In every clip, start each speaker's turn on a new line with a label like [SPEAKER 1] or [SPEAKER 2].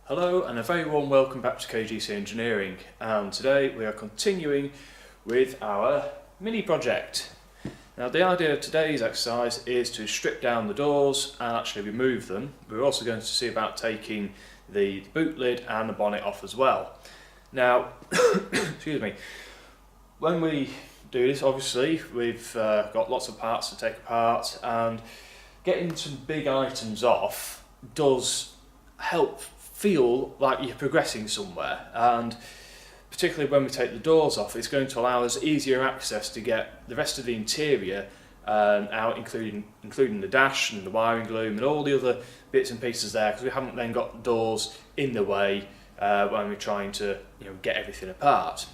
[SPEAKER 1] Hello and a very warm welcome back to KGC Engineering, and today we are continuing with our mini project. Now the idea of today's exercise is to strip down the doors and actually remove them. We're also going to see about taking the boot lid and the bonnet off as well. Now, excuse me, when we do this obviously we've got lots of parts to take apart, and getting some big items off does help feel like you're progressing somewhere, and particularly when we take the doors off, it's going to allow us easier access to get the rest of the interior out, including the dash and the wiring loom and all the other bits and pieces there, because we haven't then got the doors in the way when we're trying to get everything apart.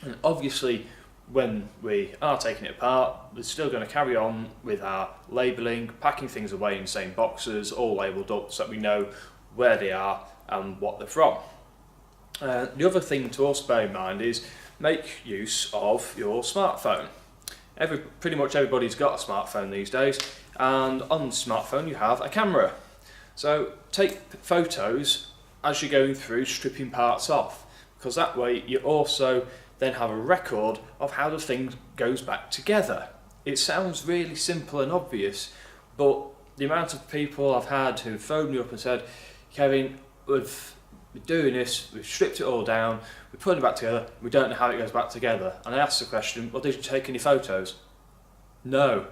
[SPEAKER 1] And obviously when we are taking it apart, we're still going to carry on with our labelling, packing things away in the same boxes, all labelled up so that we know where they are and what they're from. The other thing to also bear in mind is make use of your smartphone. Pretty much everybody's got a smartphone these days, and on the smartphone you have a camera. So take photos as you're going through stripping parts off, because that way you also then have a record of how the thing goes back together. It sounds really simple and obvious, but the amount of people I've had who've phoned me up and said, Kevin, we've been doing this, we've stripped it all down, we're putting it back together, we don't know how it goes back together. And I asked the question, well, did you take any photos? No.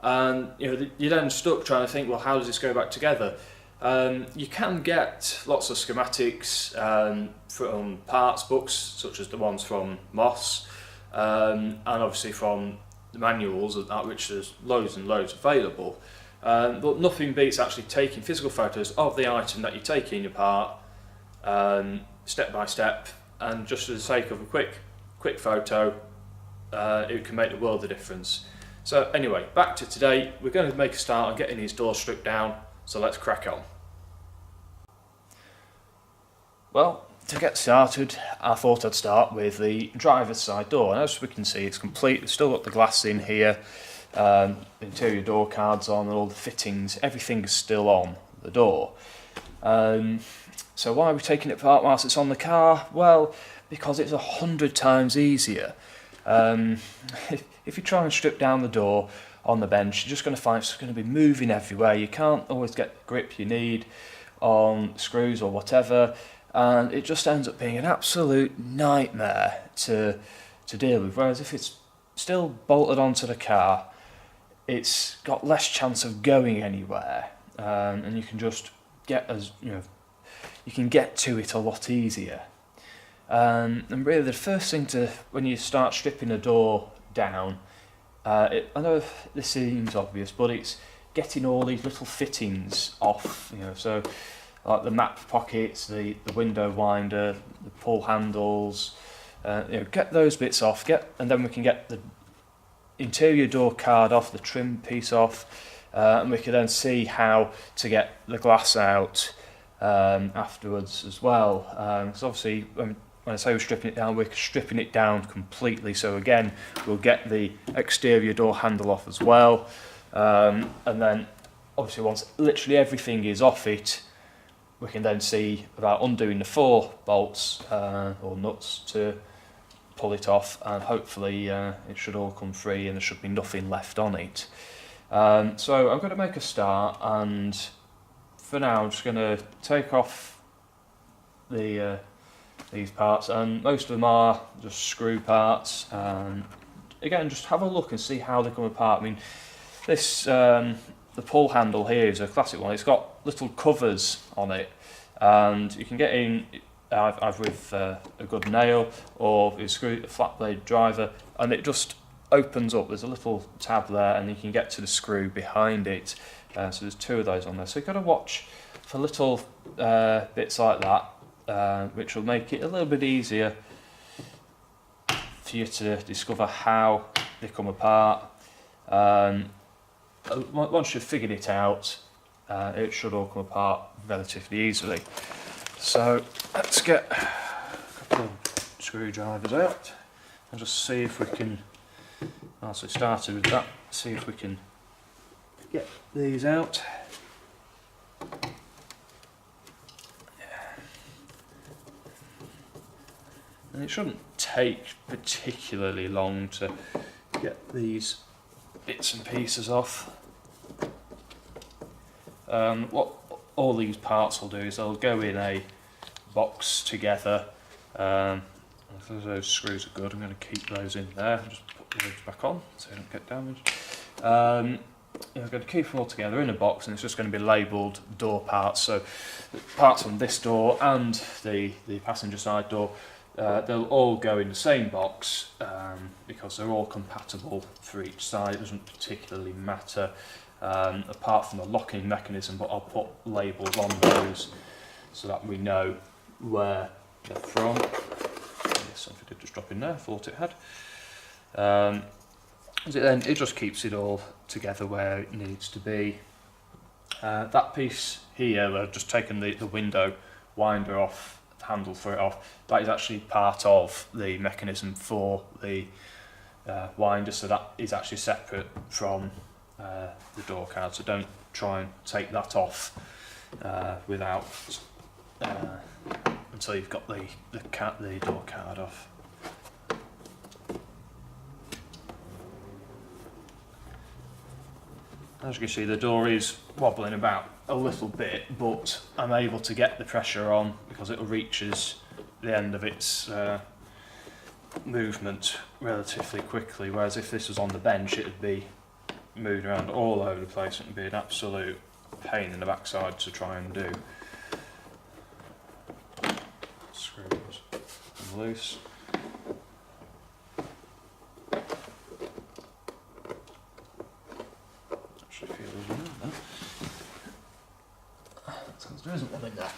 [SPEAKER 1] And you're then stuck trying to think, well, how does this go back together? You can get lots of schematics from parts books, such as the ones from Moss, and obviously from the manuals, at which there's loads and loads available. But nothing beats actually taking physical photos of the item that you're taking apart, step by step, and just for the sake of a quick photo, it can make the world of difference. So anyway, back to today, we're going to make a start on getting these doors stripped down, so let's crack on. Well, to get started, I thought I'd start with the driver's side door, and as we can see it's complete. We've still got the glass in here, interior door cards on, and all the fittings, everything's still on the door. So why are we taking it apart whilst it's on the car? Well, because it's 100 times easier. If you try and strip down the door on the bench, you're just going to find it's going to be moving everywhere. You can't always get the grip you need on screws or whatever, and it just ends up being an absolute nightmare to deal with. Whereas if it's still bolted onto the car, it's got less chance of going anywhere, and you can just you can get to it a lot easier. And really the first thing when you start stripping a door down, I know this seems obvious, but it's getting all these little fittings off, so like the map pockets, the window winder, the pull handles, get those bits off, and then we can get the interior door card off, the trim piece off, and we can then see how to get the glass out afterwards as well. Because obviously when I say we're stripping it down, we're stripping it down completely. So again, we'll get the exterior door handle off as well, and then obviously once literally everything is off it, we can then see about undoing the 4 bolts or nuts to pull it off, and hopefully it should all come free and there should be nothing left on it. So I'm going to make a start, and for now I'm just going to take off these parts, and most of them are just screw parts, and again just have a look and see how they come apart. I mean, this the pull handle here is a classic one. It's got little covers on it, and you can get in either with a good nail or with a flat blade driver, and it just opens up. There's a little tab there and you can get to the screw behind it, so there's 2 of those on there. So you've got to watch for little bits like that, which will make it a little bit easier for you to discover how they come apart. Once you've figured it out, it should all come apart relatively easily. So let's get a couple of screwdrivers out and just see if we can, once we started with that, see if we can get these out. And it shouldn't take particularly long to get these bits and pieces off. What all these parts will do is they'll go in a box together. If those screws are good, I'm going to keep those in there. Just put those back on so they don't get damaged. I'm going to keep them all together in a box, and it's just going to be labelled door parts. So the parts on this door and the passenger side door, they'll all go in the same box because they're all compatible for each side. It doesn't particularly matter apart from the locking mechanism, but I'll put labels on those so that we know where they're from. Yes, something did just drop in there, thought it had. It just keeps it all together where it needs to be. That piece here, I've just taken the window winder off, the handle for it off. That is actually part of the mechanism for the winder, so that is actually separate from the door card. So don't try and take that off without until you've got the door card off. As you can see, the door is wobbling about a little bit, but I'm able to get the pressure on because it reaches the end of its movement relatively quickly, whereas if this was on the bench it would be moving around all over the place. It would be an absolute pain in the backside to try and do. Screws loose. Actually feel there's one in there. Sounds there isn't one in there.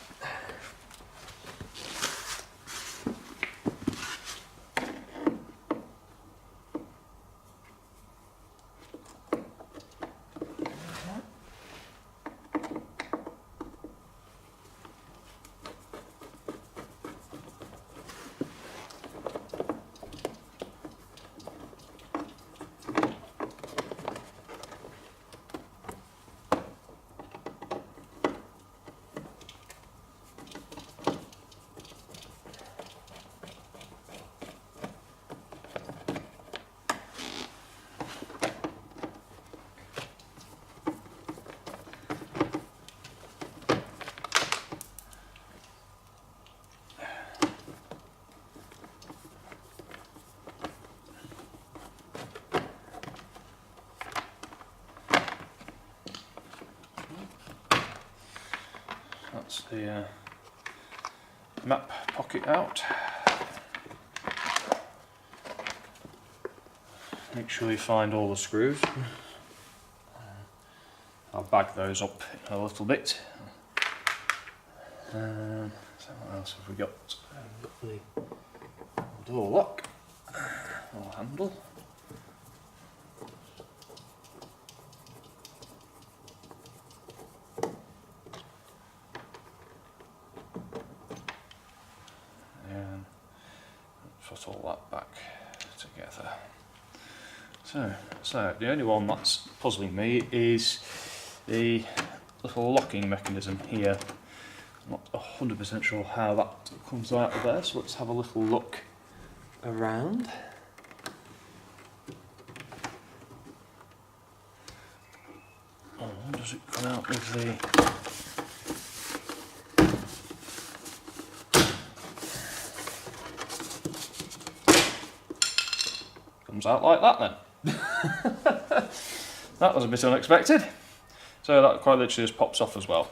[SPEAKER 1] That's the map pocket out. Make sure you find all the screws. I'll bag those up in a little bit. So what else have we got? We've got the door lock or handle. Put all that back together. So the only one that's puzzling me is the little locking mechanism here. I'm not 100% sure how that comes out of there, so let's have a little look around. Oh, does it come out with the... Comes out like that then. That was a bit unexpected. So that quite literally just pops off as well.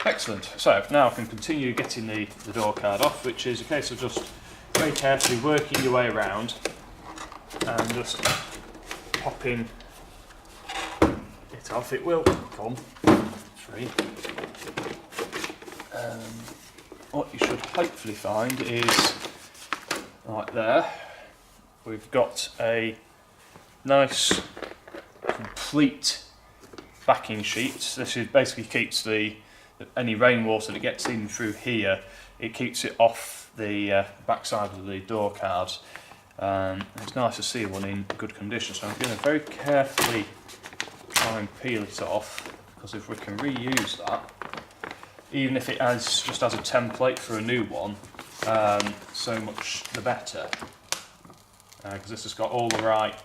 [SPEAKER 1] Excellent. So now I can continue getting the door card off, which is a case of just very carefully working your way around and just popping it off. It will come free. What you should hopefully find is right there. We've got a nice complete backing sheet. This is basically keeps any rainwater that gets in through here, it keeps it off the backside of the door cards. It's nice to see one in good condition, so I'm going to very carefully try and peel it off, because if we can reuse that, even if it just has a template for a new one, so much the better, because this has got all the right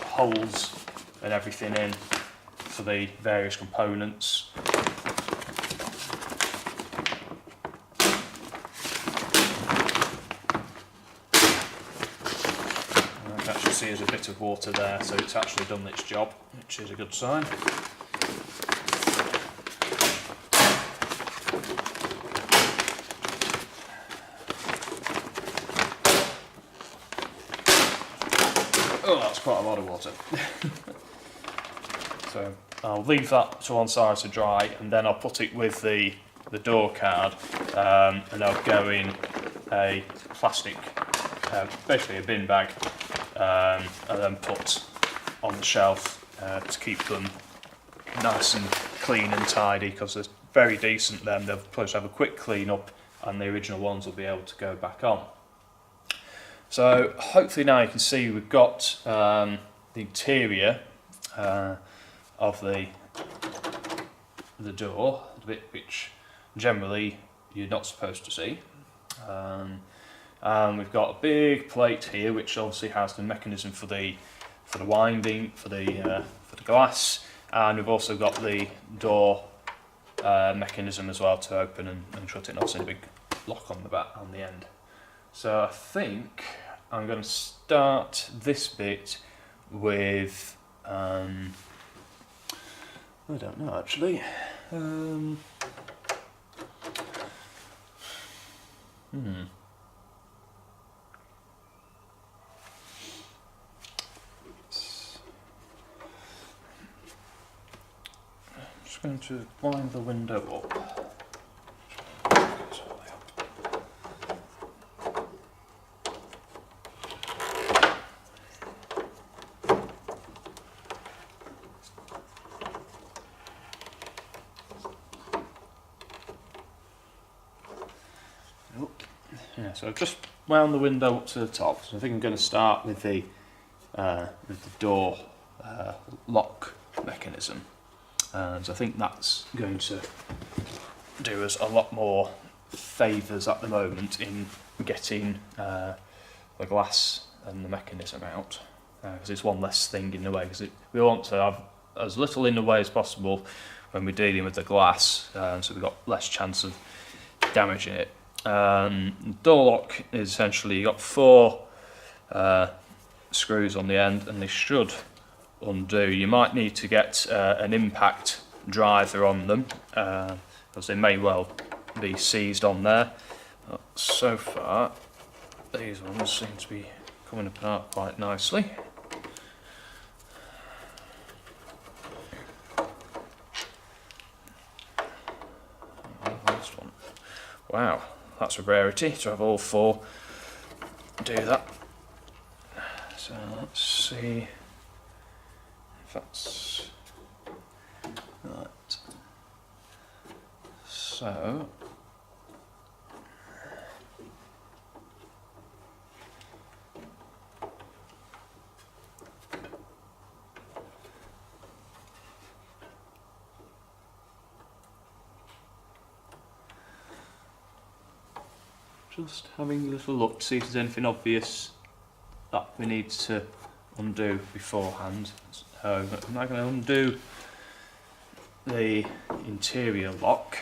[SPEAKER 1] holes and everything in for the various components. I can actually see there's a bit of water there, so it's actually done its job, which is a good sign. Oh, that's quite a lot of water. So I'll leave that to one side to dry, and then I'll put it with the door card, and I'll go in a plastic, basically a bin bag, and then put on the shelf to keep them nice and clean and tidy, because they're very decent then. They'll probably have a quick clean up and the original ones will be able to go back on. So hopefully now you can see we've got the interior of the door, the bit which generally you're not supposed to see. And we've got a big plate here which obviously has the mechanism for the winding, for the glass, and we've also got the door mechanism as well to open and shut it, and also a big lock on the back on the end. So I think I'm going to start this bit with, I don't know actually, I'm just going to wind the window up. Yeah, so I've just wound the window up to the top, so I think I'm going to start with the door lock mechanism, and I think that's going to do us a lot more favours at the moment in getting the glass and the mechanism out, because it's one less thing in the way, because we want to have as little in the way as possible when we're dealing with the glass, so we've got less chance of damaging it. Door lock is essentially, you've got 4 screws on the end, and they should undo. You might need to get an impact driver on them, because they may well be seized on there. But so far these ones seem to be coming apart quite nicely. Last one. Wow. That's a rarity to have all 4 do that. So let's see if that's right. So just having a little look to see if there's anything obvious that we need to undo beforehand. So I'm now going to undo the interior lock.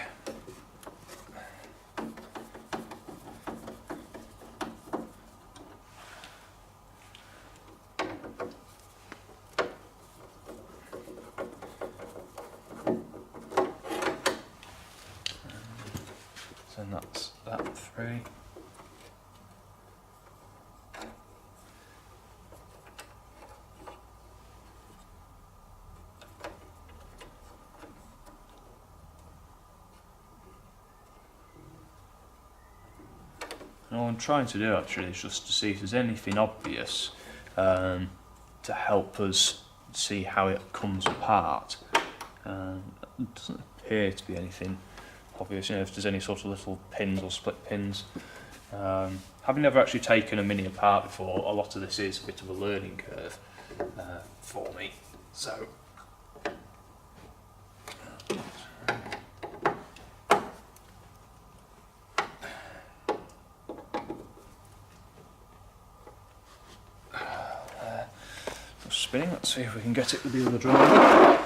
[SPEAKER 1] So that's that through. And all I'm trying to do actually is just to see if there's anything obvious to help us see how it comes apart. It doesn't appear to be anything obvious, you know, if there's any sort of little pins or split pins. Having never actually taken a Mini apart before, a lot of this is a bit of a learning curve for me. So spinning. Let's see if we can get it with the other driver.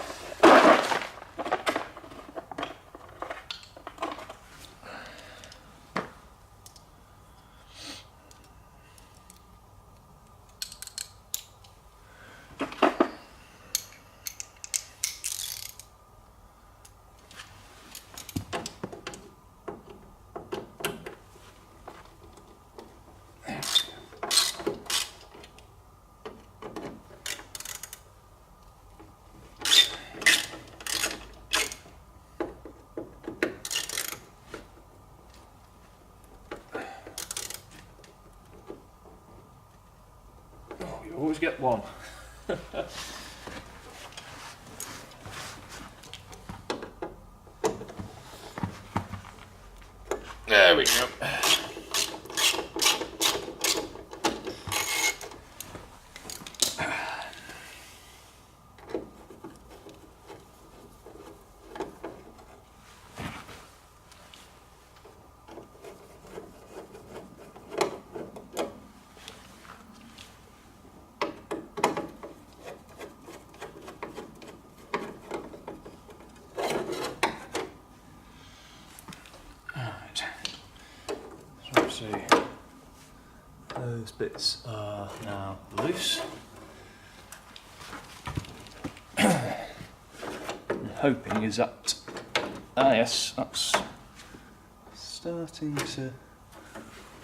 [SPEAKER 1] You always get one. There we go. See, those bits are now loose. I'm hoping is that, yes, that's starting to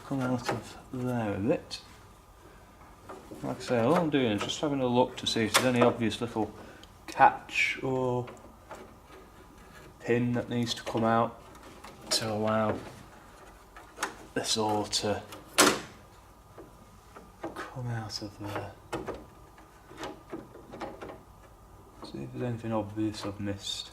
[SPEAKER 1] come out of there a bit. Like I say, all I'm doing is just having a look to see if there's any obvious little catch or pin that needs to come out to allow this all to come out of there. See if there's anything obvious I've missed.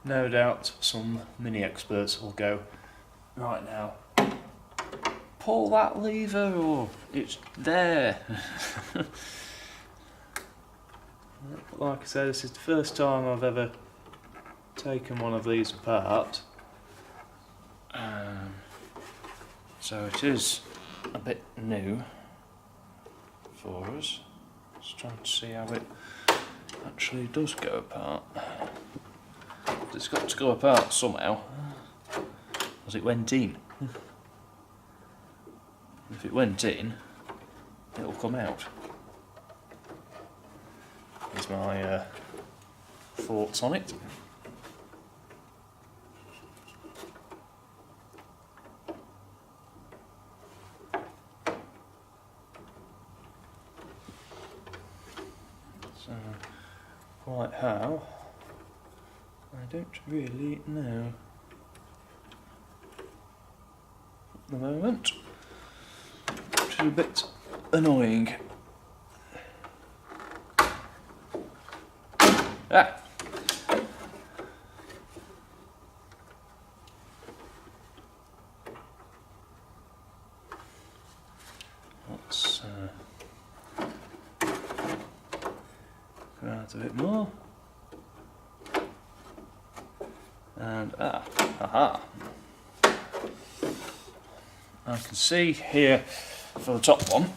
[SPEAKER 1] No doubt some mini experts will go, right now, pull that lever or it's there. Like I said, this is the first time I've ever taken one of these apart. So it is a bit new for us. Just trying to see how it actually does go apart. It's got to go apart somehow, as it went in. If it went in, it'll come out. Here's my thoughts on it. So, quite how? I don't really know at the moment, which is a bit annoying. Ah! Let's go out a bit more. And aha! I can see here for the top one,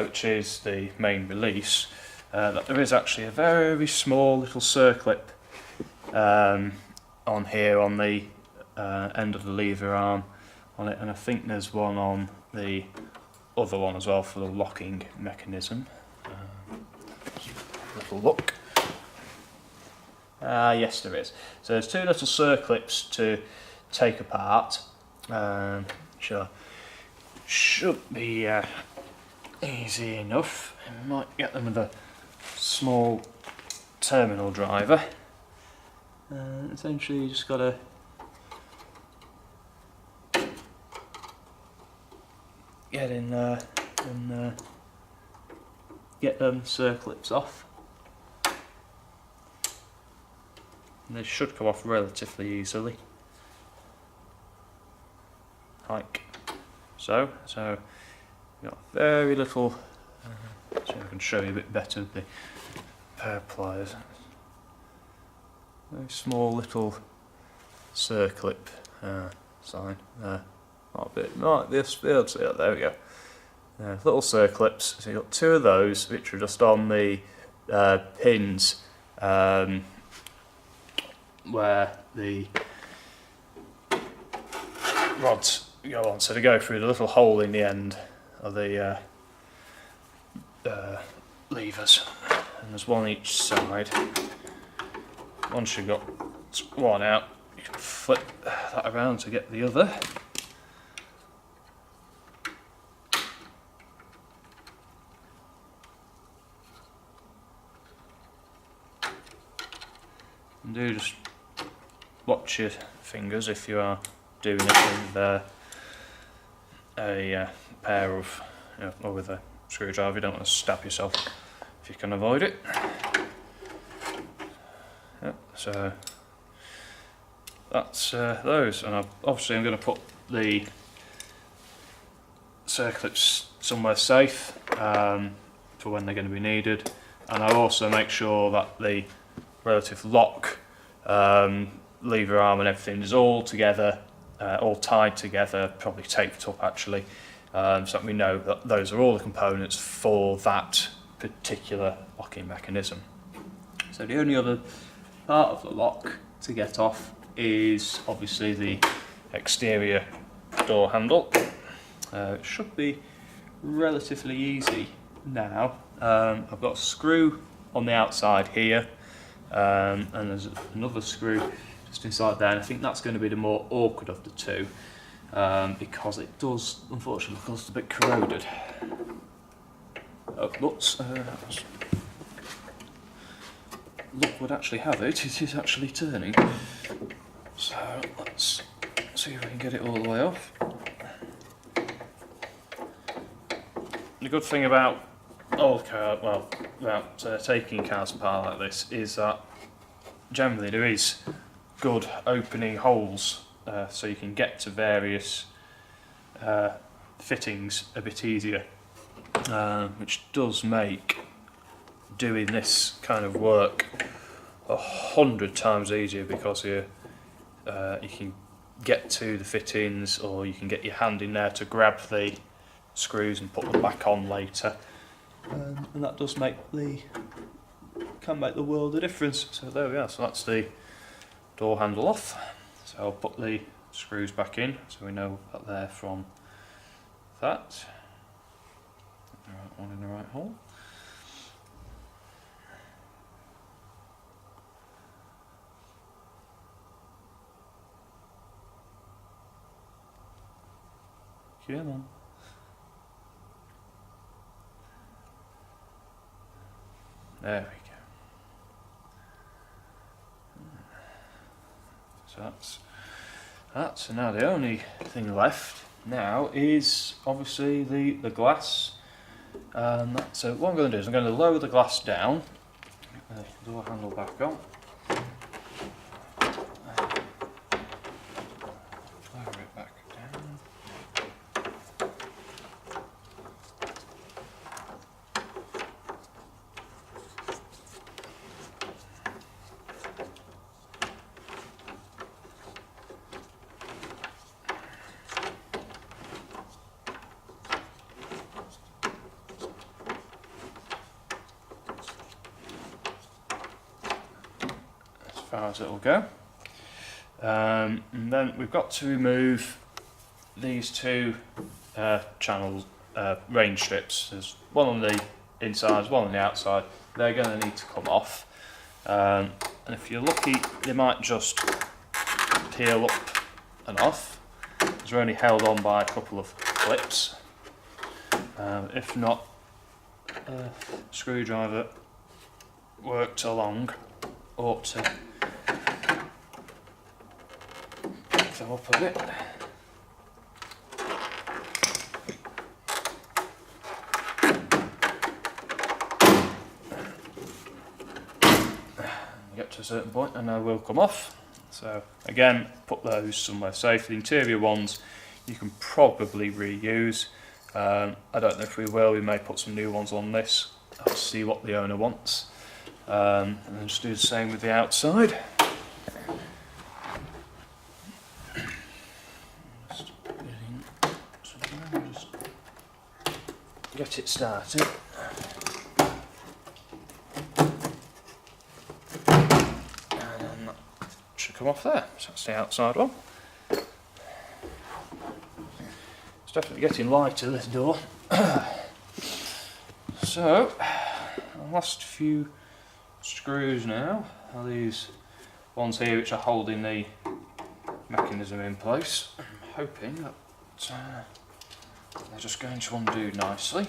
[SPEAKER 1] which is the main release, that there is actually a very small little circlip on here on the end of the lever arm on it, and I think there's one on the other one as well for the locking mechanism. Little look. Yes, there is. So there's two little circlips to take apart. Sure, should be easy enough. I might get them with a small terminal driver. Essentially, you just got to get in there and get them circlips off. And they should come off relatively easily. Like so. So you've got very little. So I can show you a bit better with the pair of pliers. Very small little circlip sign there. Might be able to see that. There we go. Little circlips. So you've got two of those, which are just on the pins where the rods go on. So they go through the little hole in the end of the levers, and there's one each side. Once you've got one out, you can flip that around to get the other. And do just watch your fingers if you are doing it with a pair of, or with a screwdriver. You don't want to stab yourself if you can avoid it. Yep, so that's those, and obviously I'm going to put the circlips somewhere safe for when they're going to be needed, and I'll also make sure that the relative lock, lever arm and everything is all together, all tied together, probably taped up actually, so that we know that those are all the components for that particular locking mechanism. So the only other part of the lock to get off is obviously the exterior door handle. It should be relatively easy now. I've got a screw on the outside here, and there's another screw just inside there, and I think that's going to be the more awkward of the two, because it does unfortunately look a bit corroded. But luck would actually have it, it is actually turning. So let's see if we can get it all the way off. The good thing about old car, well, about taking cars apart like this, is that generally there is good opening holes, so you can get to various fittings a bit easier, which does make doing this kind of work 100 times easier, because you can get to the fittings, or you can get your hand in there to grab the screws and put them back on later, and that does can make the world a difference. So there we are. So that's the door handle off. So I'll put the screws back in so we know that they're from that. The right one in the right hole. Come on. There we go. So that's so now the only thing left now is obviously the glass. So what I'm going to do is I'm going to lower the glass down, get the door handle back on. Lower it back down. Far as it will go, and then we've got to remove these two channel range strips. There's one on the inside, one on the outside. They're going to need to come off. and if you're lucky they might just peel up and off, as they're only held on by a couple of clips. If not, a screwdriver worked along ought to pick them up a bit. Get to a certain point and they will come off. So again, put those somewhere safe. The interior ones you can probably reuse. I don't know if we will. We may put some new ones on this. I'll see what the owner wants, and then just do the same with the outside. Just get it started. Come off there, so that's the outside one. It's definitely getting lighter, this door. So, the last few screws now are these ones here which are holding the mechanism in place. I'm hoping that they're just going to undo nicely.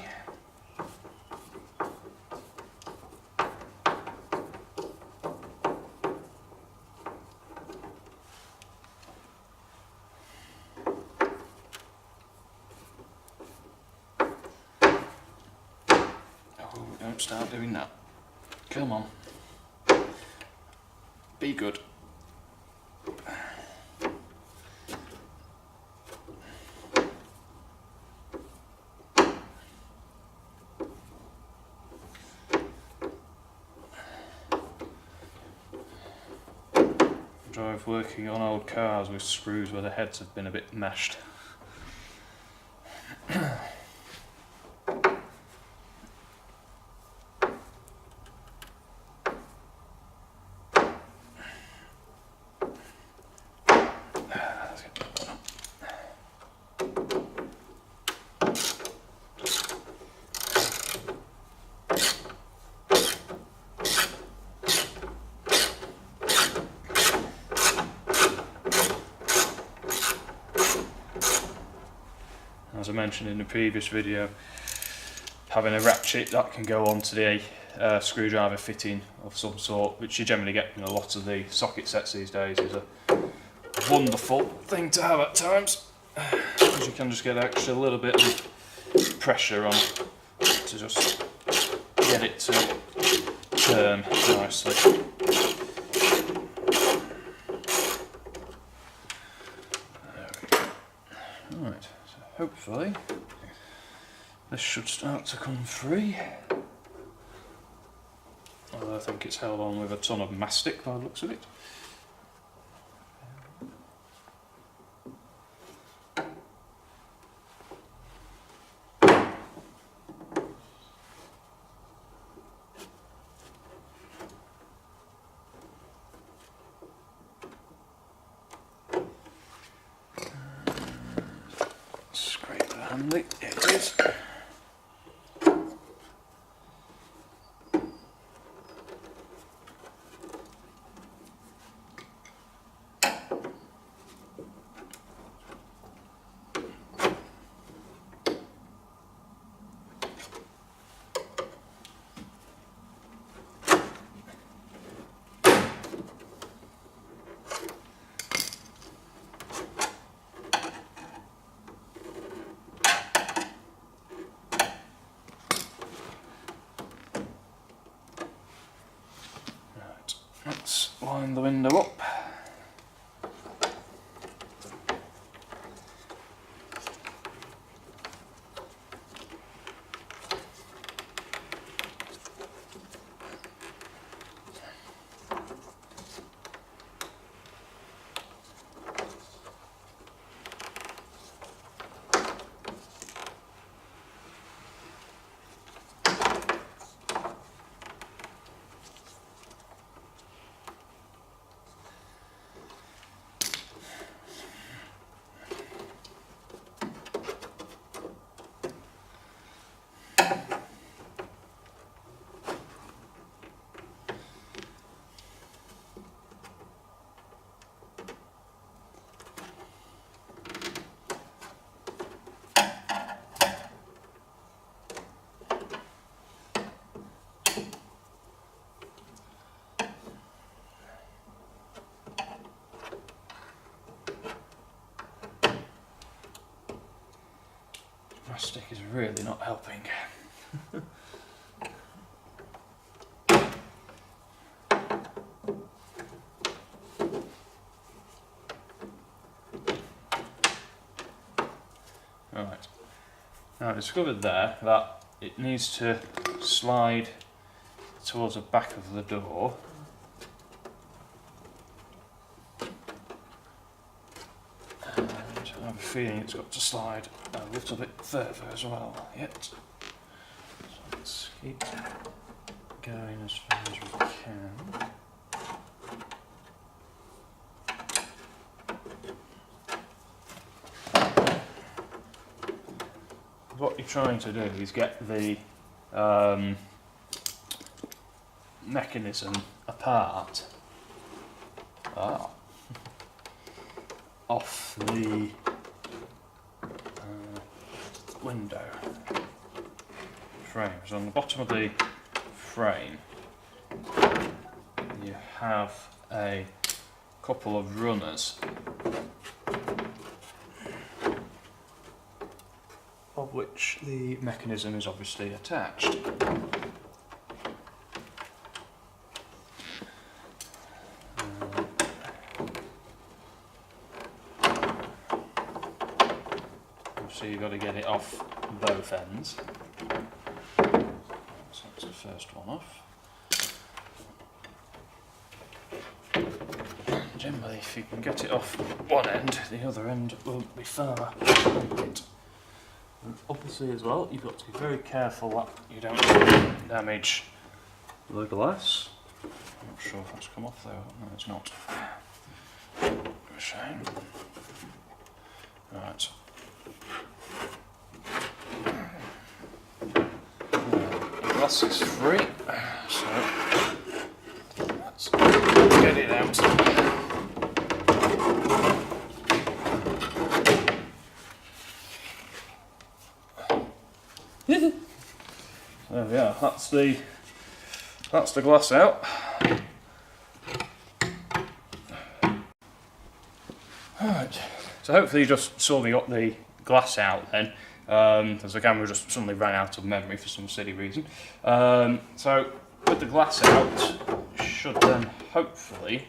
[SPEAKER 1] Don't start doing that. Come on. Be good. Drive working on old cars with screws where the heads have been a bit mashed. As I mentioned in the previous video, having a ratchet that can go onto the screwdriver fitting of some sort, which you generally get in a lot of the socket sets these days, is a wonderful thing to have at times, because you can just get extra little bit of pressure on to just get it to turn nicely. Right, so hopefully this should start to come free. Although I think it's held on with a ton of mastic by the looks of it. Scrape the handy, here it is. Let's line the window up. stick is really not helping. Right, now I discovered there that it needs to slide towards the back of the door. And I have a feeling it's got to slide a little bit further as well yet. So let's keep going as far as we can. What you're trying to do is get the mechanism apart off the window frame. So on the bottom of the frame you have a couple of runners of which the mechanism is obviously attached. So you've got to get it off both ends. So that's the first one off. Generally, if you can get it off one end, the other end won't be far. And obviously as well, you've got to be very careful that you don't damage the glass. I'm not sure if that's come off though. No, it's not. A shame. Right. The glass is free, so let's get it out. There we are, that's the glass out. Alright, so hopefully you just saw me got the glass out then, as the camera just suddenly ran out of memory for some silly reason. So with the glass out, should then hopefully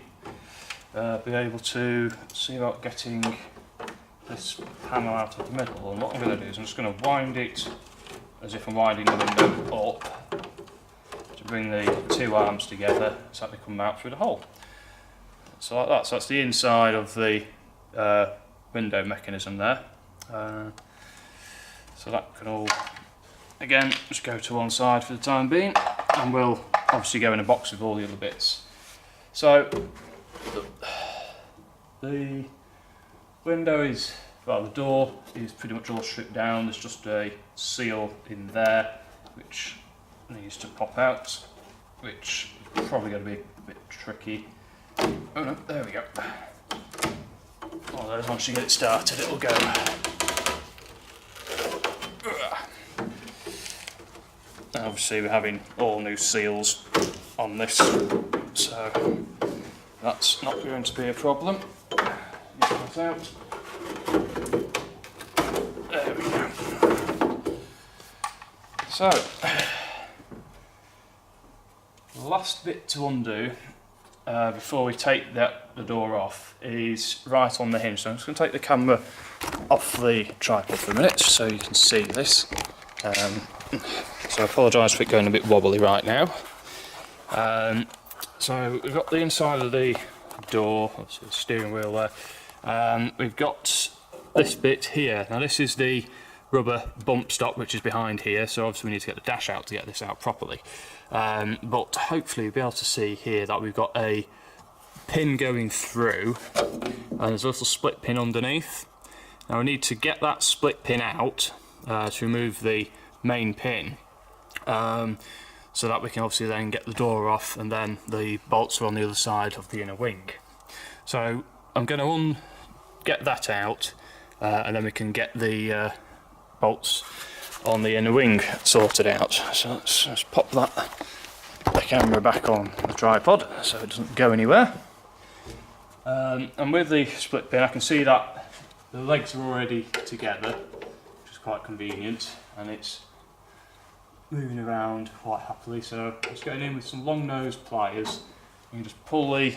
[SPEAKER 1] be able to see about getting this panel out of the middle. And what I'm going to do is I'm just going to wind it as if I'm winding the window up to bring the two arms together so that they come out through the hole. So like that. So that's the inside of the window mechanism there. So that can all, again, just go to one side for the time being, and we'll obviously go in a box with all the other bits. So the window is, well, the door is pretty much all stripped down. There's just a seal in there which needs to pop out, which is probably going to be a bit tricky. Oh no, there we go. Although once you get it started, it'll go. Obviously we're having all new seals on this, so that's not going to be a problem. Get that out. There we go. So, last bit to undo before we take the door off is right on the hinge. So I'm just going to take the camera off the tripod for a minute so you can see this. So I apologise for it going a bit wobbly right now. So we've got the inside of the door, obviously the steering wheel there. We've got this bit here. Now this is the rubber bump stop which is behind here, so obviously we need to get the dash out to get this out properly. But hopefully you'll be able to see here that we've got a pin going through and there's a little split pin underneath. Now we need to get that split pin out to remove the main pin, so that we can obviously then get the door off, and then the bolts are on the other side of the inner wing. So I'm going to get that out and then we can get the bolts on the inner wing sorted out. So let's just pop the camera back on the tripod so it doesn't go anywhere. And with the split pin I can see that the legs are already together, which is quite convenient, and it's moving around quite happily. So just going in with some long nose pliers, you can just pull the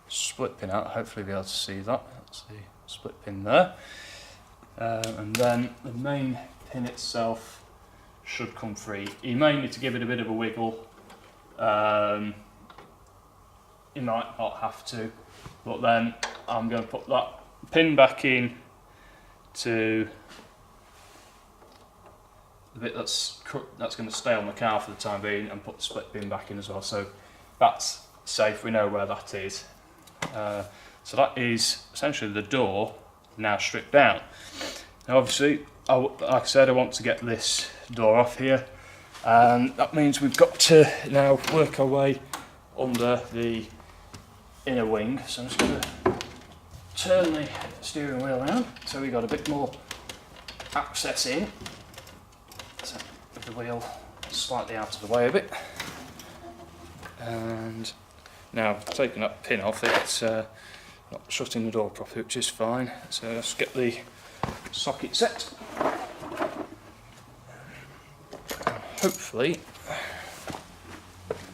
[SPEAKER 1] split pin out. Hopefully you'll be able to see that. That's the split pin there, and then the main pin itself should come free. You may need to give it a bit of a wiggle. You might not have to, but then I'm going to put that pin back in to the bit that's going to stay on the car for the time being, and put the split pin back in as well. So that's safe, we know where that is. So that is essentially the door now stripped down. Now obviously, like I said, I want to get this door off here, and that means we've got to now work our way under the inner wing. So I'm just going to turn the steering wheel around so we've got a bit more access in. So with the wheel slightly out of the way a bit, and now I've taken that pin off, it's not shutting the door properly, which is fine. So let's get the socket set. Hopefully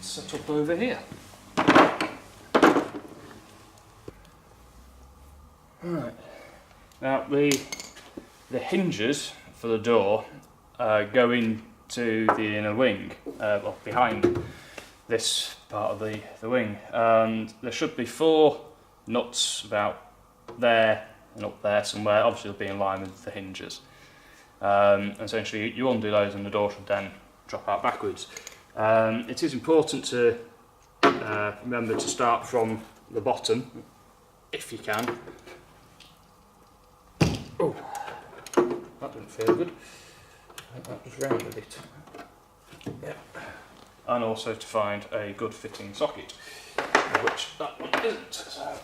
[SPEAKER 1] set up over here. Right. Now the hinges for the door go into the inner wing, well, behind this part of the wing, and there should be 4 nuts about there and up there somewhere. Obviously they'll be in line with the hinges. Essentially you undo those and the door should then drop out backwards. It is important to remember to start from the bottom if you can. Oh, that didn't feel good. That just rounded it. Yeah. And also to find a good fitting socket, which that one isn't. So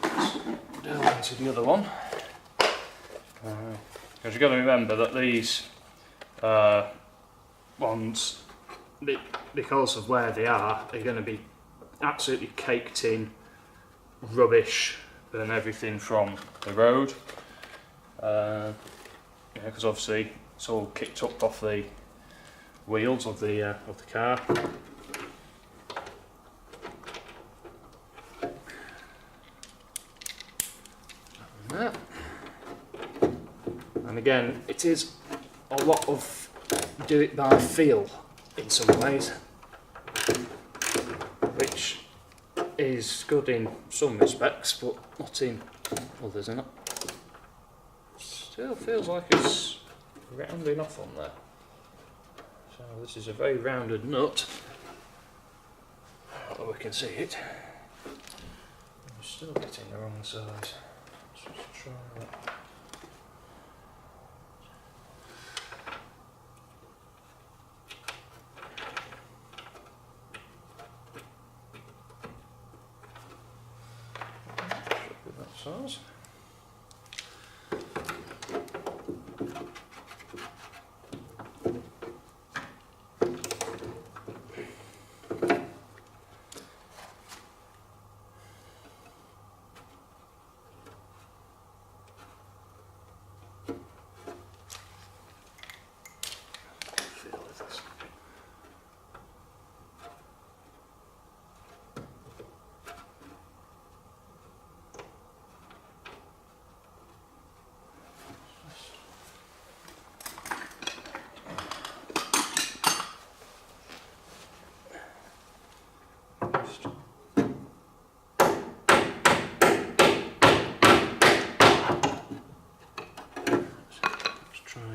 [SPEAKER 1] let's delve into the other one. Because you've got to remember that these ones, because of where they are, they're going to be absolutely caked in rubbish and everything from the road. Because obviously it's all kicked up off the wheels of the car. And again, it is a lot of do it by feel in some ways, which is good in some respects, but not in others, isn't it? Still feels like it's rounding off on there. So this is a very rounded nut. Not that we can see it. I'm still getting the wrong size. Let's just try that. Should be that size.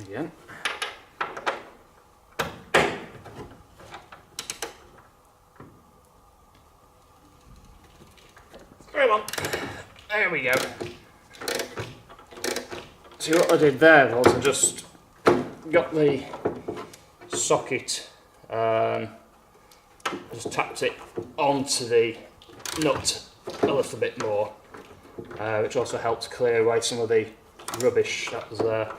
[SPEAKER 1] Again. Come on. There we go. See, what I did there was I just got the socket, just tapped it onto the nut a little bit more, which also helped clear away some of the rubbish that was there.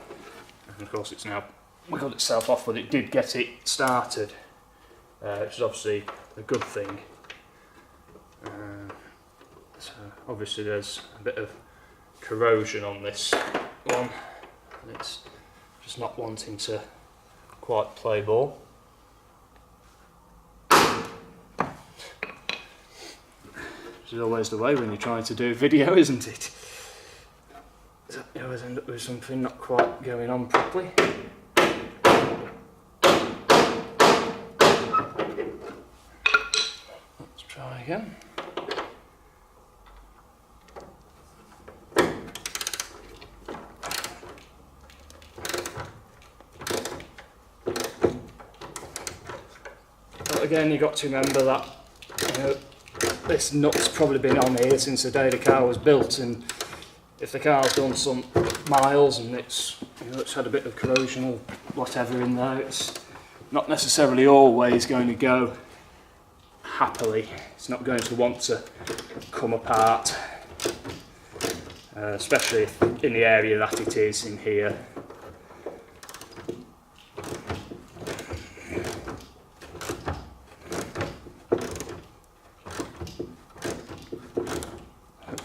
[SPEAKER 1] And of course it's now wiggled itself off, but it did get it started, which is obviously a good thing. So obviously there's a bit of corrosion on this one, and it's just
[SPEAKER 2] just not wanting to quite play ball. Which is always the way when you're trying to do video, isn't it? You always end up with something not quite going on properly. Let's try again. But again, you've got to remember that this nut's probably been on here since the day the car was built, and if the car's done some miles and it's had a bit of corrosion or whatever in there, it's not necessarily always going to go happily. It's not going to want to come apart, especially in the area that it is in here.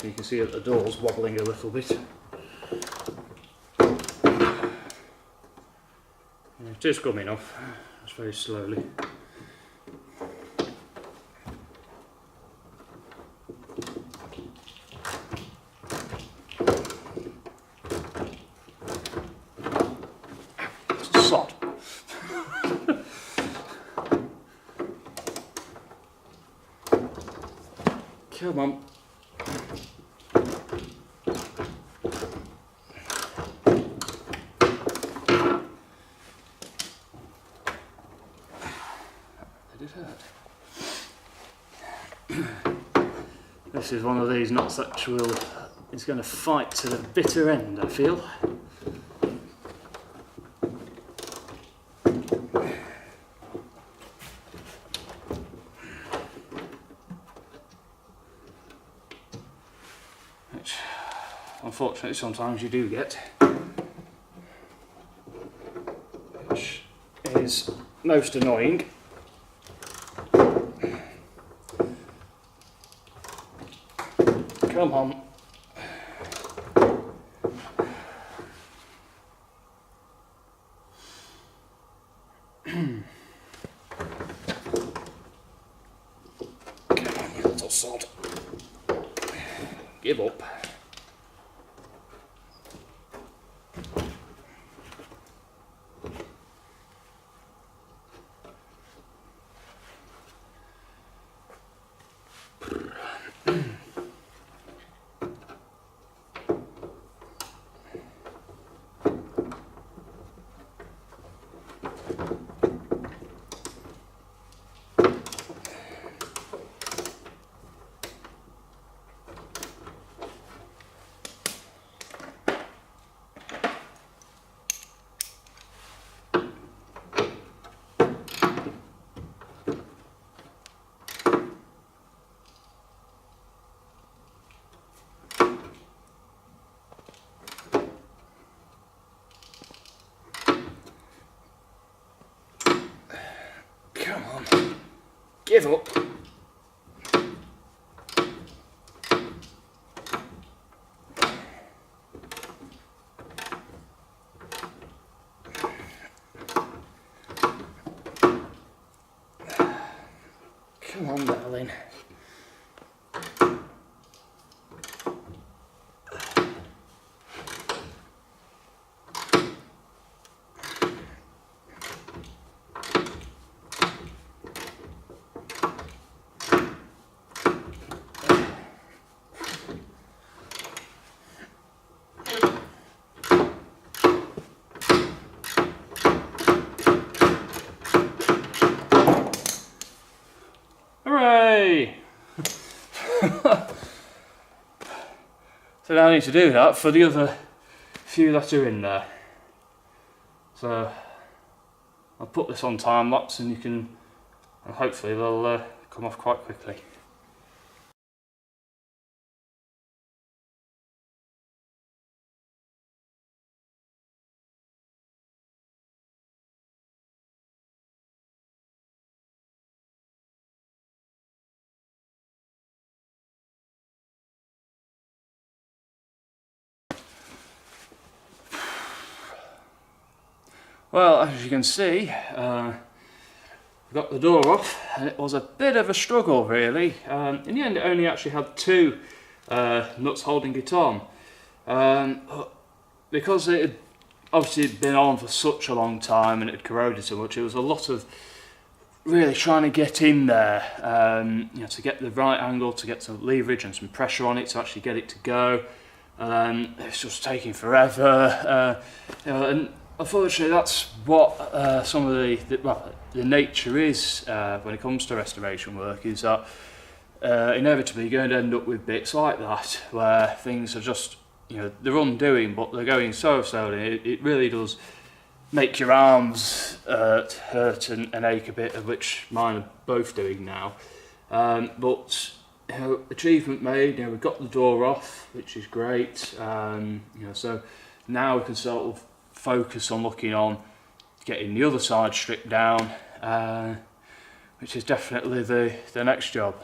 [SPEAKER 2] You can see that the door's wobbling a little bit. It is coming off, just very slowly. It's sod. Come on. This is one of these nuts that is going to fight to the bitter end, I feel. Which, unfortunately, sometimes you do get. Which is most annoying. Come on. Come on, you little sod. Give up. Come on, give up. Come on, darling. Hooray! So now I need to do that for the other few that are in there. So I'll put this on time lapse and hopefully they'll come off quite quickly. Well, as you can see, we got the door off, and it was a bit of a struggle really. In the end it only actually had two nuts holding it on. Because it had obviously been on for such a long time and it had corroded so much, it was a lot of really trying to get in there, you know, to get the right angle, to get some leverage and some pressure on it to actually get it to go. It's just taking forever, you know, and unfortunately that's what some of the nature is when it comes to restoration work, is that inevitably you're going to end up with bits like that where things are just, you know, they're undoing but they're going so slowly. It really does make your arms hurt and ache a bit, of which mine are both doing now. But you know, achievement made. You know, we've got the door off, which is great. You know, so now we can sort of focus on looking on getting the other side stripped down, which is definitely the next job.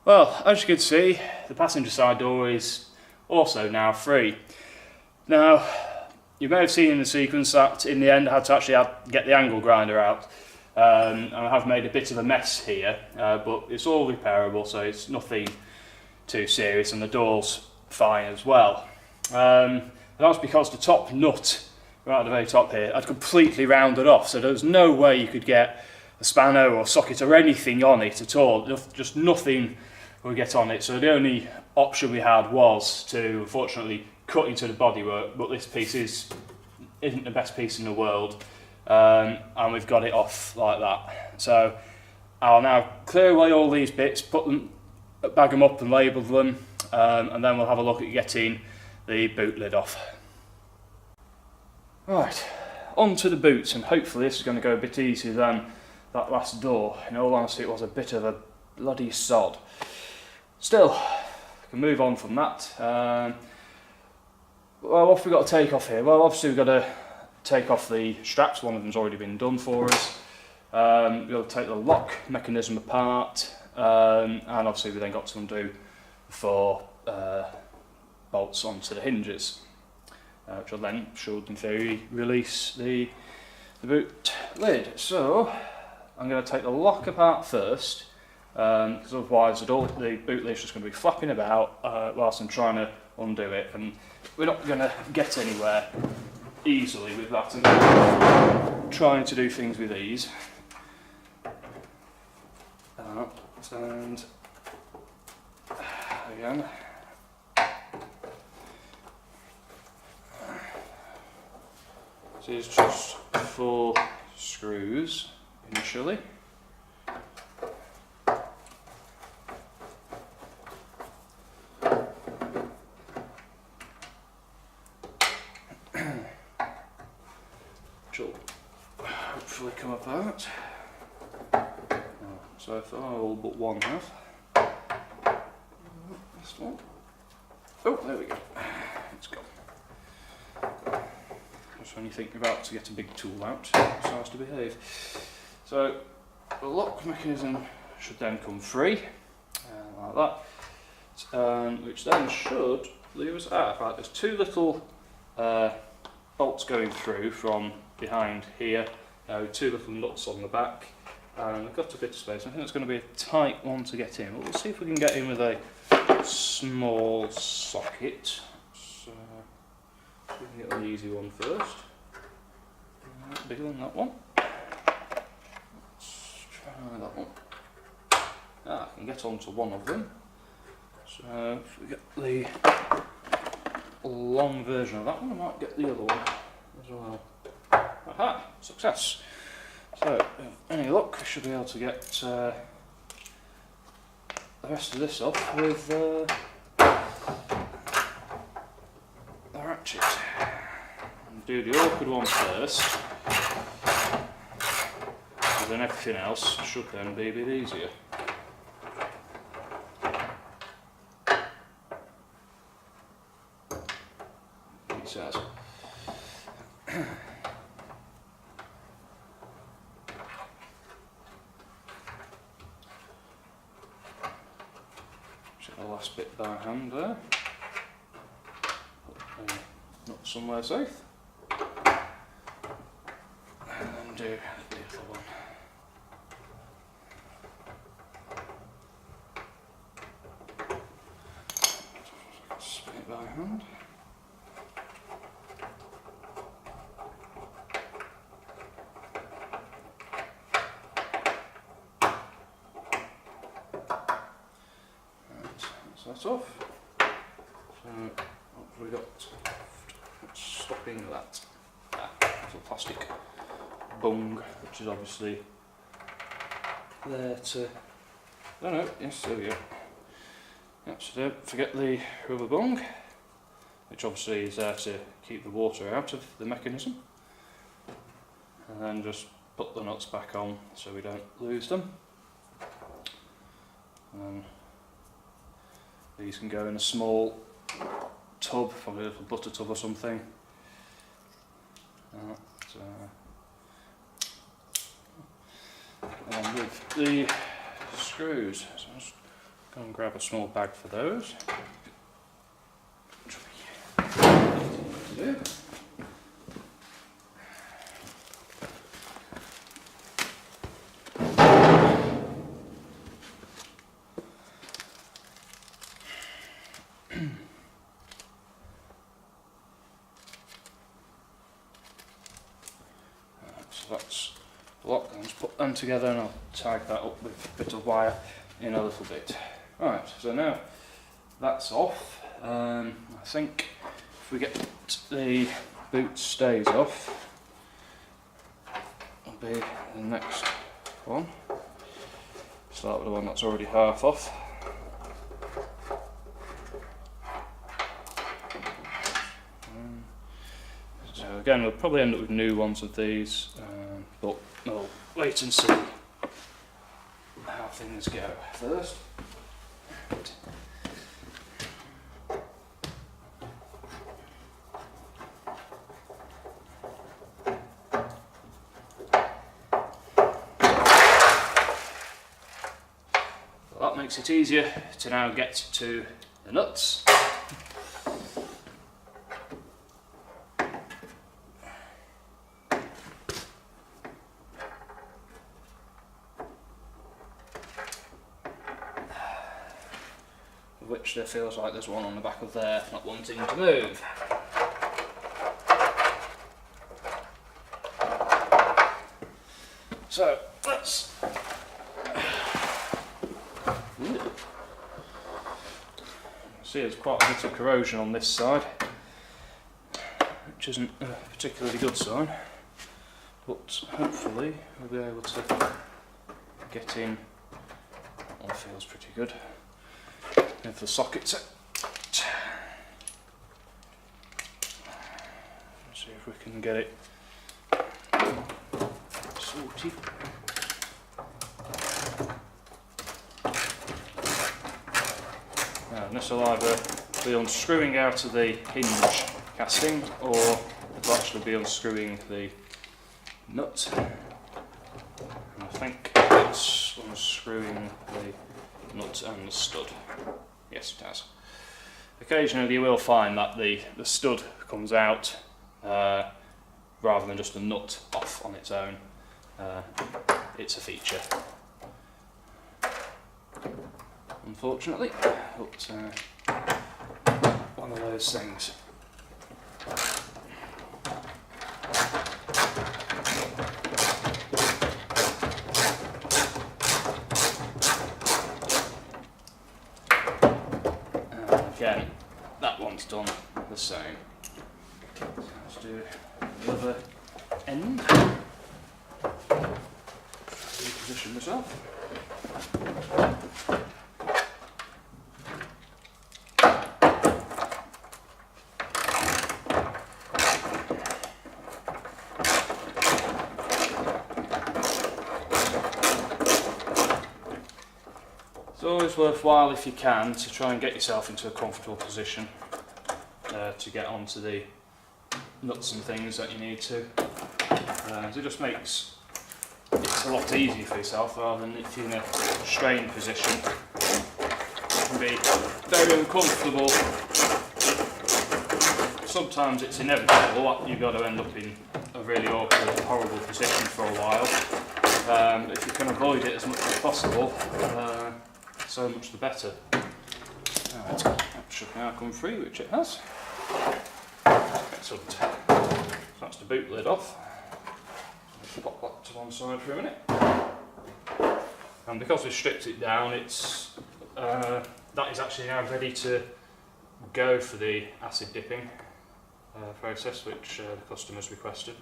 [SPEAKER 2] Well, as you can see, the passenger side door is also now free. Now, you may have seen in the sequence that in the end I had to actually get the angle grinder out. And I have made a bit of a mess here, but it's all repairable, so it's nothing too serious, and the door's fine as well. And that's because the top nut, right at the very top here, I'd completely rounded off, so there was no way you could get a spanner or socket or anything on it at all. Just nothing would get on it, so the only option we had was to unfortunately cut into the bodywork, but this piece isn't the best piece in the world, and we've got it off like that. So I'll now clear away all these bits, bag them up and label them, and then we'll have a look at getting the boot lid off. Right, on to the boots, and hopefully this is going to go a bit easier than that last door. In all honesty, it was a bit of a bloody sod. Still, we can move on from that. Well, what have we got to take off here? Well, obviously we've got to take off the straps. One of them's already been done for us. We've got to take the lock mechanism apart, and obviously we then got to undo the 4 bolts onto the hinges, which will then, should in theory, release the boot lid. So I'm going to take the lock apart first, because otherwise the boot lid's just going to be flapping about whilst I'm trying to undo it, and we're not going to get anywhere easily with that. And trying to do things with ease. And again. So it's just 4 screws initially. Which will hopefully come apart. So far all but one have.
[SPEAKER 1] last one. Oh, there we go. It's gone. Just when you think you're about to get a big tool out, it starts to behave. So the lock mechanism should then come free, like that, which then should leave us right, there's two little bolts going through from behind here, two little nuts on the back, and I've got a bit of space. I think it's going to be a tight one to get in, but we'll see if we can get in with a small socket. So we can get the easy one first. Bigger than that one. Let's try that one. I can get onto one of them. So if we get the long version of that one, I might get the other one as well. Aha! Success! So, if any luck, I should be able to get the rest of this off with the ratchet. And do the awkward one first, and then everything else should then be a bit easier. He says. The last bit by hand there. Put the nut somewhere safe. And then do the other one. Spin it by hand. That's off. So what have we got? What's stopping that? It's a plastic bung, which is obviously there to. Oh no, yes, there we go. Yep, so don't forget the rubber bung, which obviously is there to keep the water out of the mechanism. And then just put the nuts back on so we don't lose them. And these can go in a small tub, probably a little butter tub or something. And with the screws, so I'm just going to grab a small bag for those. So that's the lock, and just put them together and I'll tag that up with a bit of wire in a little bit. Right, so now that's off. I think if we get the boot stays off, will be the next one. Start with the one that's already half off. So again, we'll probably end up with new ones of these, but we'll wait and see how things go first. Well, that makes it easier to now get to the nuts. Which there feels like there's one on the back of there not wanting to move. So let's see there's quite a bit of corrosion on this side, which isn't a particularly good sign, but hopefully we'll be able to get in. That one feels pretty good. If the sockets it. See if we can get it sorted. Now
[SPEAKER 2] And this will either be unscrewing out of the hinge casting, or it'll actually be unscrewing the nut. And I think it's unscrewing the nut and the stud. Yes, it has. Occasionally you will find that the stud comes out rather than just a nut off on its own. It's a feature, unfortunately, but one of those things. And again, that one's done the same. So let's do the other end. Reposition myself. It's always worthwhile, if you can, to try and get yourself into a comfortable position to get onto the nuts and things that you need to. It just makes it a lot easier for yourself, rather than if you're in a strained position. It can be very uncomfortable. Sometimes it's inevitable that you've got to end up in a really awkward, horrible position for a while. If you can avoid it as much as possible, so much the better. Alright, that should now come free, which it has. Excellent. So that's the boot lid off. Pop that to one side for a minute. And because we've stripped it down, it's that is actually now ready to go for the acid dipping process, which the customers requested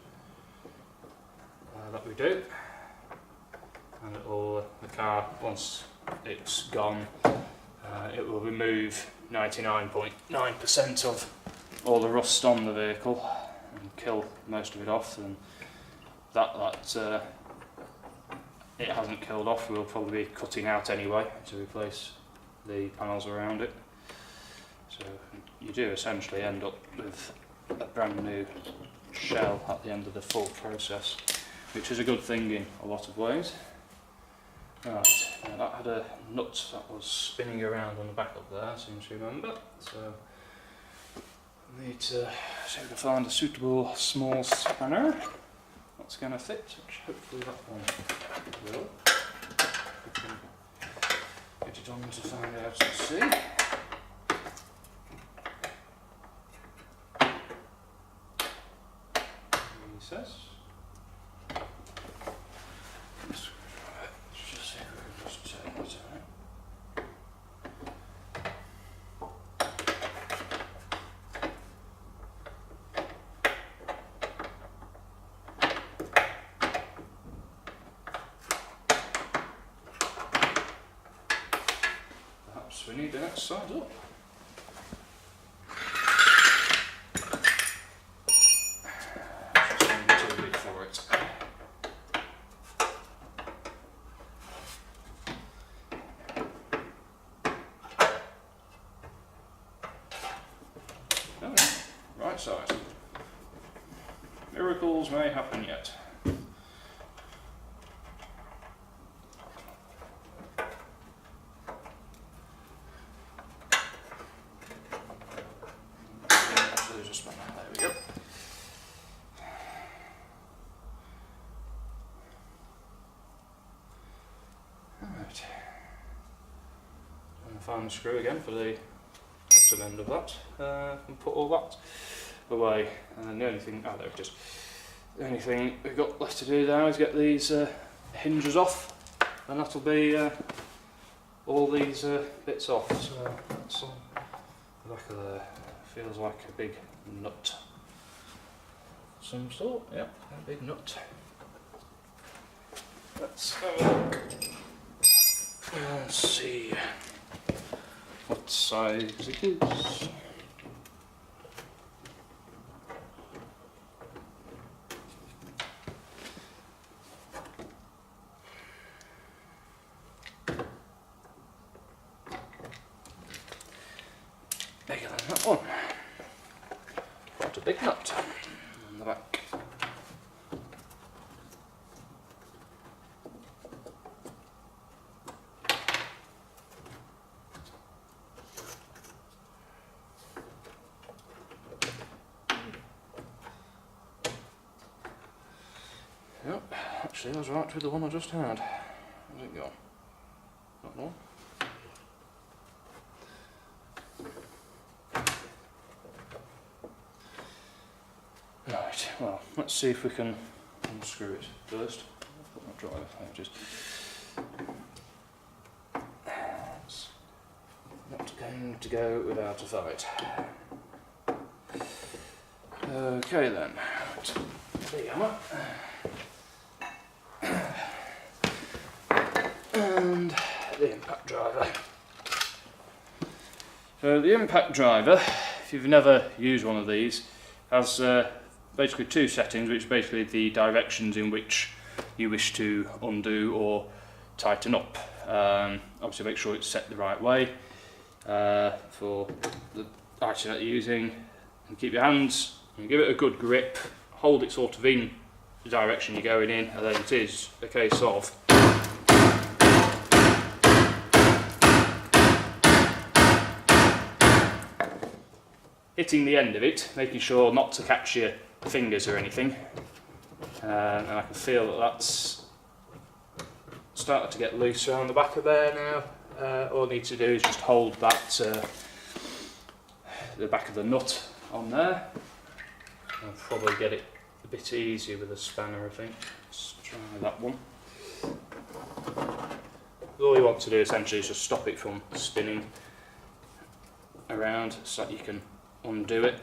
[SPEAKER 2] that we do. And the car, once it's gone, it will remove 99.9% of all the rust on the vehicle and kill most of it off. And that it hasn't killed off, we'll probably be cutting out anyway to replace the panels around it. So you do essentially end up with a brand new shell at the end of the full process, which is a good thing in a lot of ways. Right, now that had a nut that was spinning around on the back up there, I seem to remember, so I need to see if I can find a suitable small spanner that's going to fit, which hopefully that one will. We can get it on to find out and see. He says. We need the next side up. Just maybe too big for it. Oh, yeah. Right size. Miracles may happen yet. There we go. Alright. I'm going to find the screw again for the bottom end of that and put all that away. And the only thing, there it is. The only thing we've got left to do now is get these hinges off, and that'll be all these bits off. So that's on the back of there. Feels like a big nut. Some sort, yeah, a big nut. Let's have a look. Let's see what size it is. that one. What a big nut on the back. Yep, actually I was right with the one I just had. Where's it gone? Not one. Right, well, let's see if we can unscrew it first. I'll put my driver, there it is. It's not going to go without a fight. Okay then, right. The hammer. And the impact driver. So the impact driver, if you've never used one of these, has basically two settings, which are basically the directions in which you wish to undo or tighten up. Obviously make sure it's set the right way for the item that you're using, and keep your hands and give it a good grip, hold it sort of in the direction you're going in, and then it is a case of hitting the end of it, making sure not to catch your fingers or anything. And I can feel that that's starting to get loose around the back of there now. All I need to do is just hold that, the back of the nut on there. I'll probably get it a bit easier with a spanner, I think. Let's try that one. All you want to do essentially is just stop it from spinning around so that you can undo it.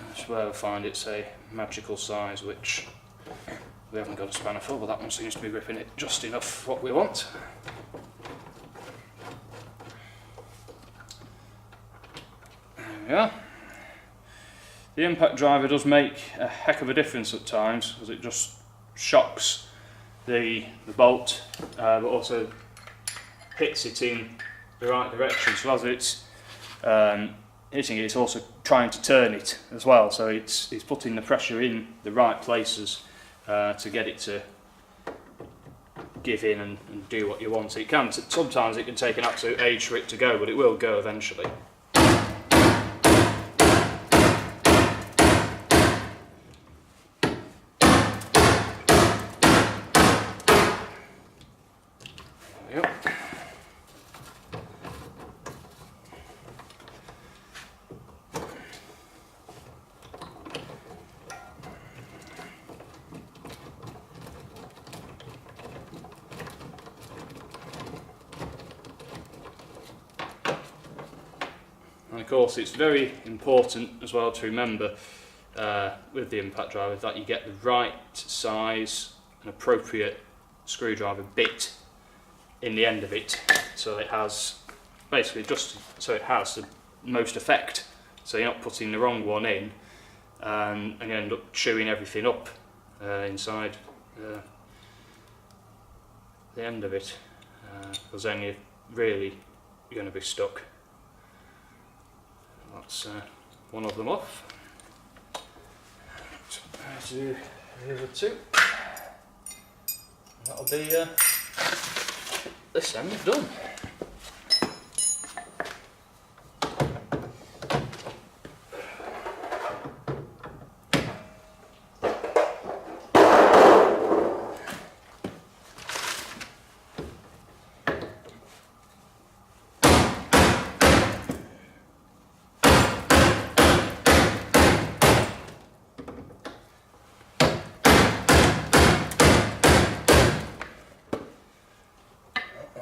[SPEAKER 2] That's where I find it's a magical size, which we haven't got a spanner for, but that one seems to be gripping it just enough what we want. There we are. The impact driver does make a heck of a difference at times, because it just shocks the bolt, but also hits it in the right direction. So as it's hitting it, it's also trying to turn it as well. So it's putting the pressure in the right places to get it to give in and do what you want. It can sometimes it can take an absolute age for it to go, but it will go eventually. And of course it's very important as well to remember with the impact driver that you get the right size and appropriate screwdriver bit in the end of it, so it has basically just so it has the most effect, so you're not putting the wrong one in and you end up chewing everything up inside the end of it, because then you're going to be stuck. That's one of them off. Do the other two. That'll be this end done.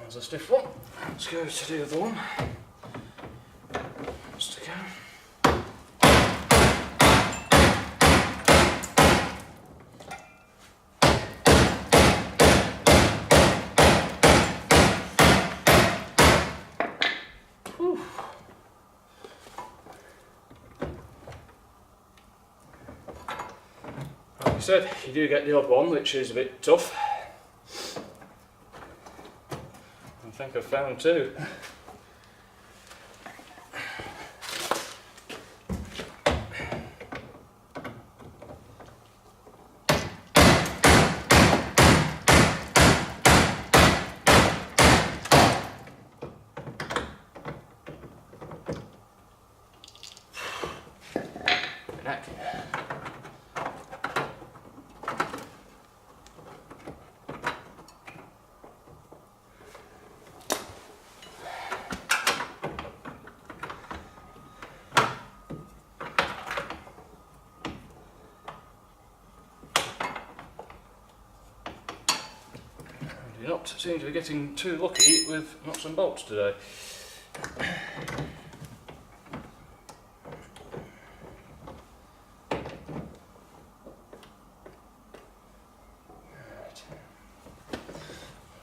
[SPEAKER 2] There's a stiff one. Let's go to the other one. Just to go. said, you do get the odd one which is a bit tough. I think I've found two. Do not seem to be getting too lucky with nuts and bolts today.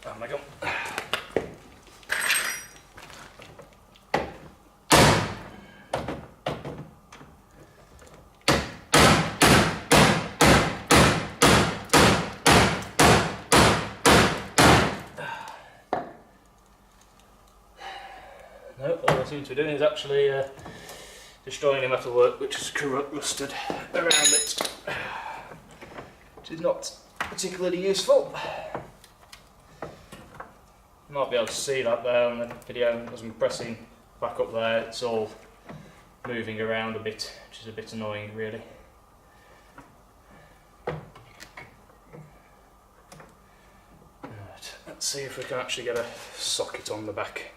[SPEAKER 2] Oh my god. No, all I seem to be doing is actually destroying the metalwork which is rusted around it, which is not particularly useful. You might be able to see that there on the video as I'm pressing back up there. It's all moving around a bit, which is a bit annoying really. Right, let's see if we can actually get a socket on the back.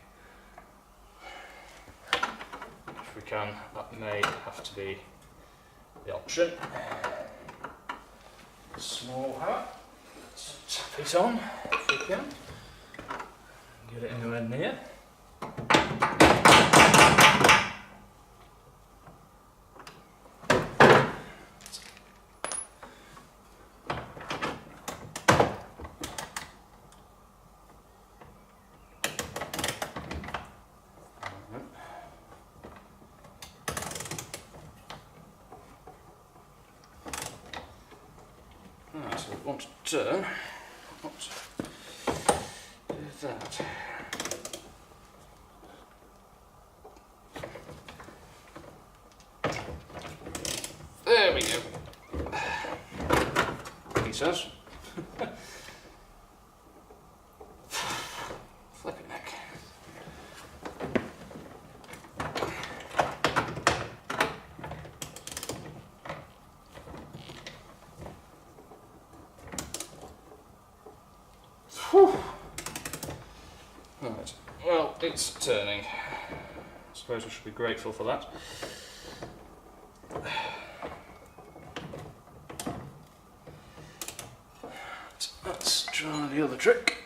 [SPEAKER 2] If we can, that may have to be the option. Small hammer. Let's tap it on if we can. Get it anywhere near. Right, so we want to turn. Oops. Do that. There we go. He says. Flipping heck. Whew. Right. Well, it's turning. I suppose we should be grateful for that. Let's try the other trick.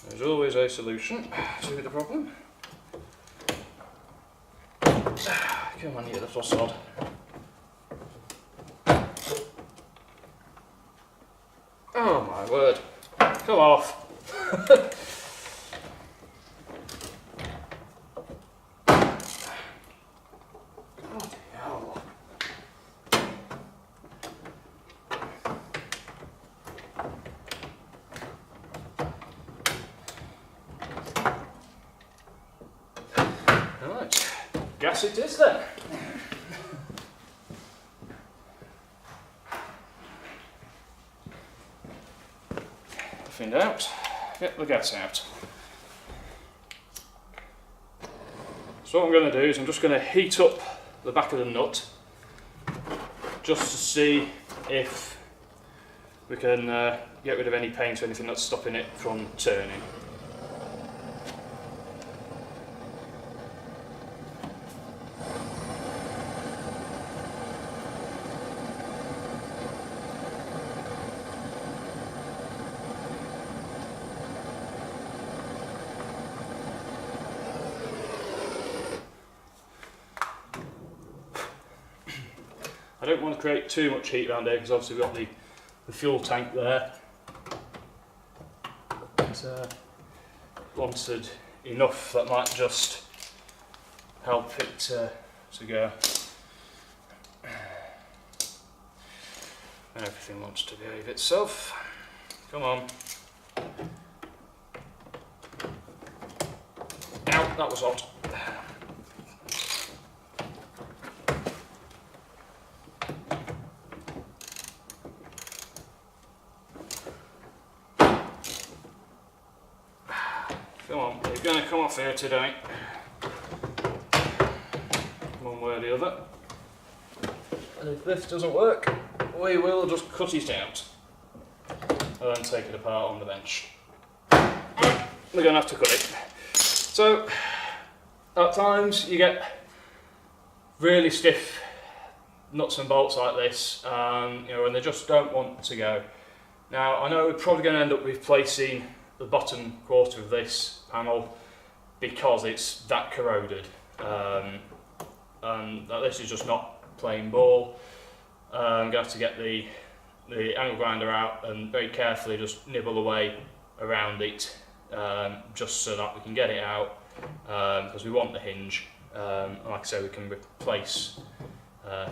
[SPEAKER 2] There's always a solution to the problem. Come on, you little sod. Oh my word. Come off. Bloody hell. Right, gas it is then. Find out, get the gas out. So what I'm going to do is I'm just going to heat up the back of the nut just to see if we can get rid of any paint or anything that's stopping it from turning. I don't want to create too much heat around here because obviously we've got the fuel tank there. But, wanted enough that might just help it to go. Everything wants to behave itself. Come on. Ow, that was hot. Come on, you're going to come off here today. One way or the other. And if this doesn't work, we will just cut it out and then take it apart on the bench. We're going to have to cut it. So, at times you get really stiff nuts and bolts like this, you know, and they just don't want to go. Now, I know we're probably going to end up replacing the bottom quarter of this panel because it's that corroded, and this is just not plain ball. I'm going to have to get the angle grinder out and very carefully just nibble away around it, just so that we can get it out, because we want the hinge. Like I say, we can replace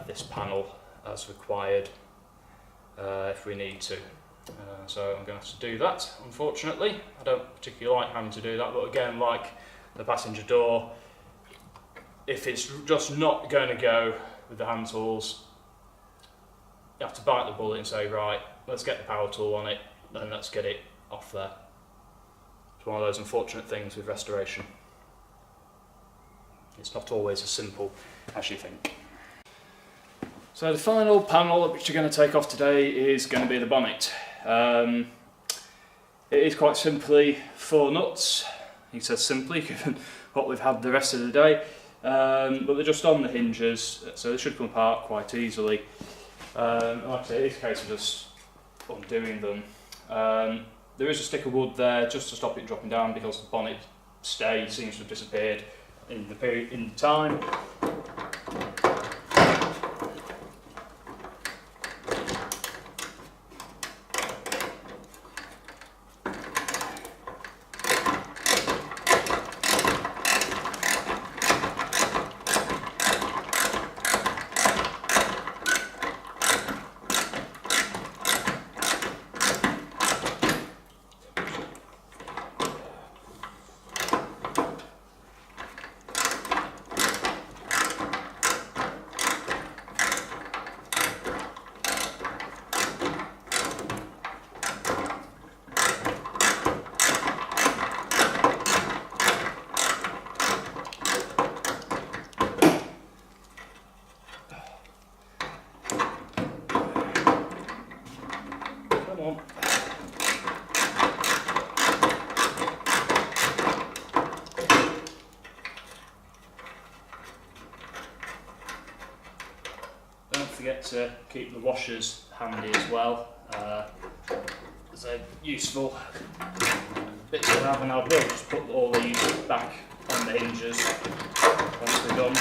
[SPEAKER 2] this panel as required if we need to. So I'm going to have to do that, unfortunately. I don't particularly like having to do that, but again, like the passenger door, if it's just not going to go with the hand tools, you have to bite the bullet and say, right, let's get the power tool on it, and let's get it off there. It's one of those unfortunate things with restoration. It's not always as simple as you think. So the final panel which you're going to take off today is going to be the bonnet. It is quite simply 4 nuts. He says simply given what we've had the rest of the day, but they're just on the hinges, so they should come apart quite easily. Like I say, it's a case of just undoing them. There is a stick of wood there just to stop it dropping down because the bonnet stay seems to have disappeared in time. Don't forget to keep the washers handy as well. They're useful bits to have, and I'll just put all these back on the hinges once they're done.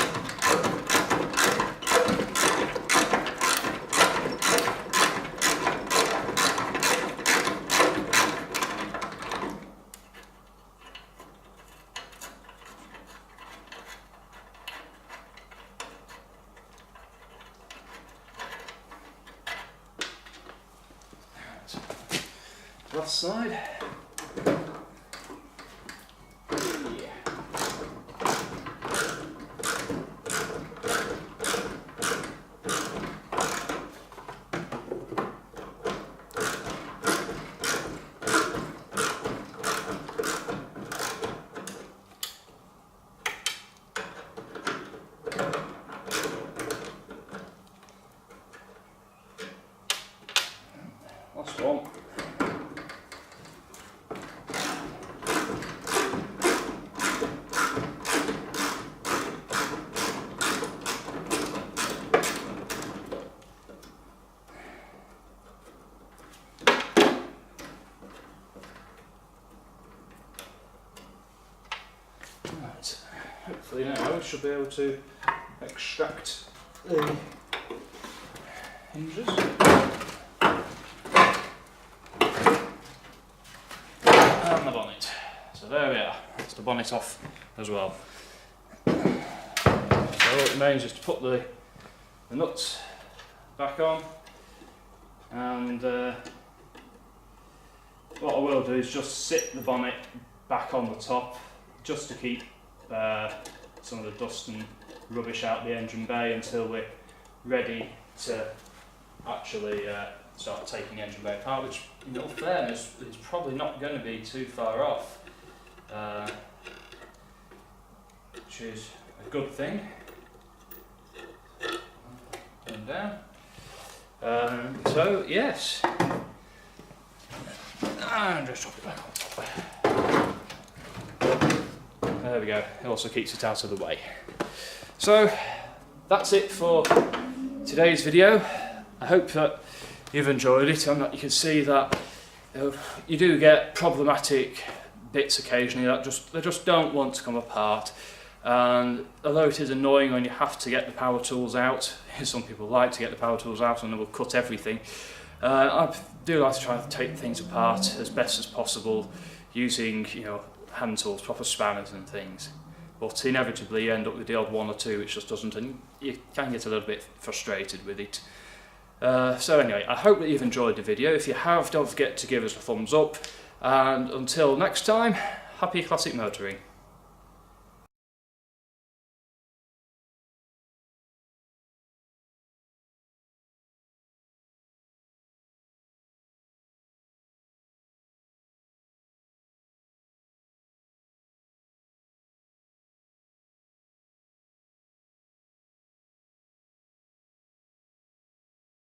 [SPEAKER 2] Last side. Last one. Right, hopefully now we should be able to extract the
[SPEAKER 1] hinges. And the bonnet. So there we are, that's the bonnet off as well. So all it remains is to put the nuts back on, and what I will do is just sit the bonnet back on the top just to keep some of the dust and rubbish out the engine bay until we're ready to actually start taking the engine bay apart, which in all fairness is probably not going to be too far off, which is a good thing. And down. So yes, and just drop it back on top. There we go, it also keeps it out of the way. So that's it for today's video. I hope that you've enjoyed it, and that you can see that you do get problematic bits occasionally that they just don't want to come apart. And although it is annoying when you have to get the power tools out, some people like to get the power tools out and they will cut everything. I do like to try to take things apart as best as possible using, hand tools, proper spanners and things. But inevitably you end up with the odd one or two which just doesn't, and you can get a little bit frustrated with it. So anyway, I hope that you've enjoyed the video. If you have, don't forget to give us a thumbs up, and until next time, happy classic motoring.